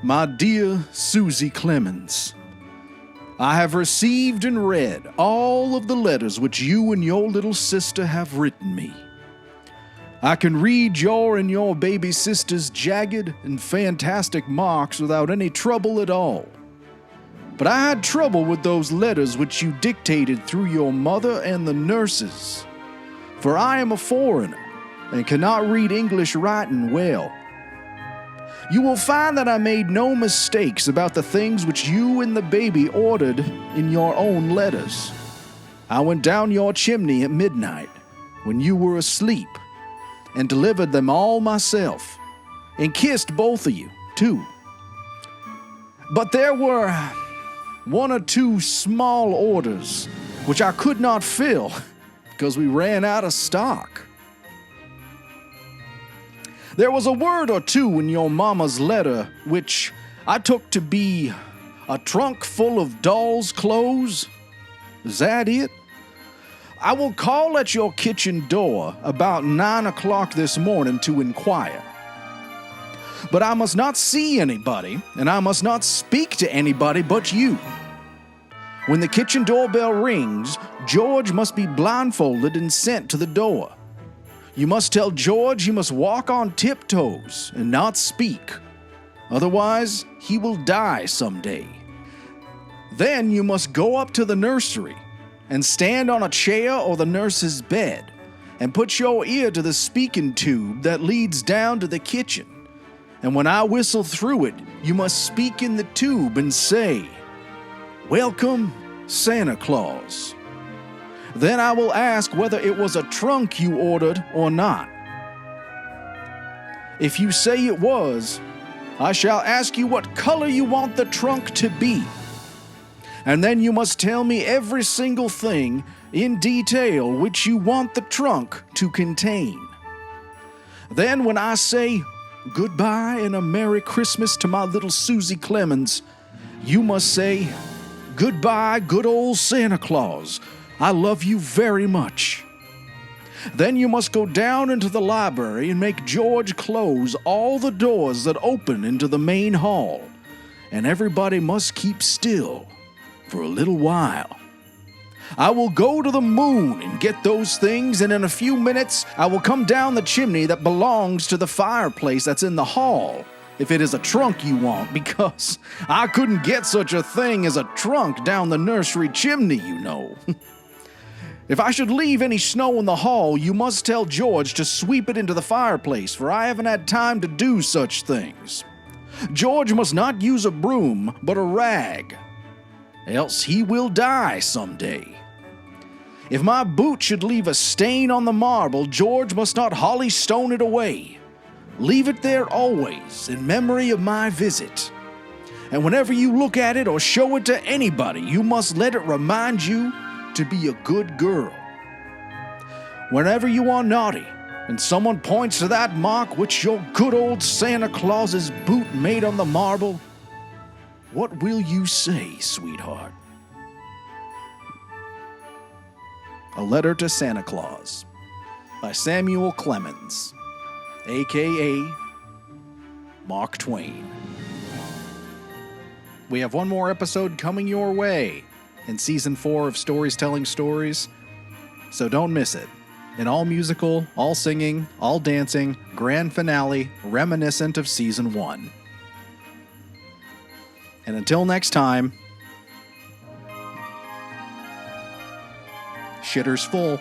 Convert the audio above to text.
My dear Suzie Clemens, I have received and read all of the letters which you and your little sister have written me. I can read your and your baby sister's jagged and fantastic marks without any trouble at all. But I had trouble with those letters which you dictated through your mother and the nurses, for I am a foreigner and cannot read English writing well. You will find that I made no mistakes about the things which you and the baby ordered in your own letters. I went down your chimney at midnight when you were asleep and delivered them all myself, and kissed both of you, too. But there were one or two small orders which I could not fill because we ran out of stock. There was a word or two in your mama's letter which I took to be a trunk full of doll's clothes. Is that it? I will call at your kitchen door about 9 o'clock this morning to inquire. But I must not see anybody, and I must not speak to anybody but you. When the kitchen doorbell rings, George must be blindfolded and sent to the door. You must tell George he must walk on tiptoes and not speak. Otherwise, he will die someday. Then you must go up to the nursery and stand on a chair or the nurse's bed and put your ear to the speaking tube that leads down to the kitchen. And when I whistle through it, you must speak in the tube and say, "Welcome, Santa Claus." Then I will ask whether it was a trunk you ordered or not. If you say it was, I shall ask you what color you want the trunk to be. And then you must tell me every single thing in detail which you want the trunk to contain. Then when I say goodbye and a Merry Christmas to my little Suzie Clemens, you must say, "Goodbye, good old Santa Claus. I love you very much." Then you must go down into the library and make George close all the doors that open into the main hall, and everybody must keep still for a little while. I will go to the moon and get those things, and in a few minutes I will come down the chimney that belongs to the fireplace that's in the hall, if it is a trunk you want, because I couldn't get such a thing as a trunk down the nursery chimney, you know. If I should leave any snow in the hall, you must tell George to sweep it into the fireplace, for I haven't had time to do such things. George must not use a broom, but a rag, else he will die someday. If my boot should leave a stain on the marble, George must not holly stone it away. Leave it there always, in memory of my visit. And whenever you look at it or show it to anybody, you must let it remind you to be a good girl. Whenever you are naughty and someone points to that mark which your good old Santa Claus's boot made on the marble, what will you say, sweetheart? A Letter to Santa Claus by Samuel Clemens, a.k.a. Mark Twain. We have one more episode coming your way in Season 4 of Stories Telling Stories, so don't miss it. An all-musical, all-singing, all-dancing, grand finale reminiscent of Season 1. And until next time, shitter's full.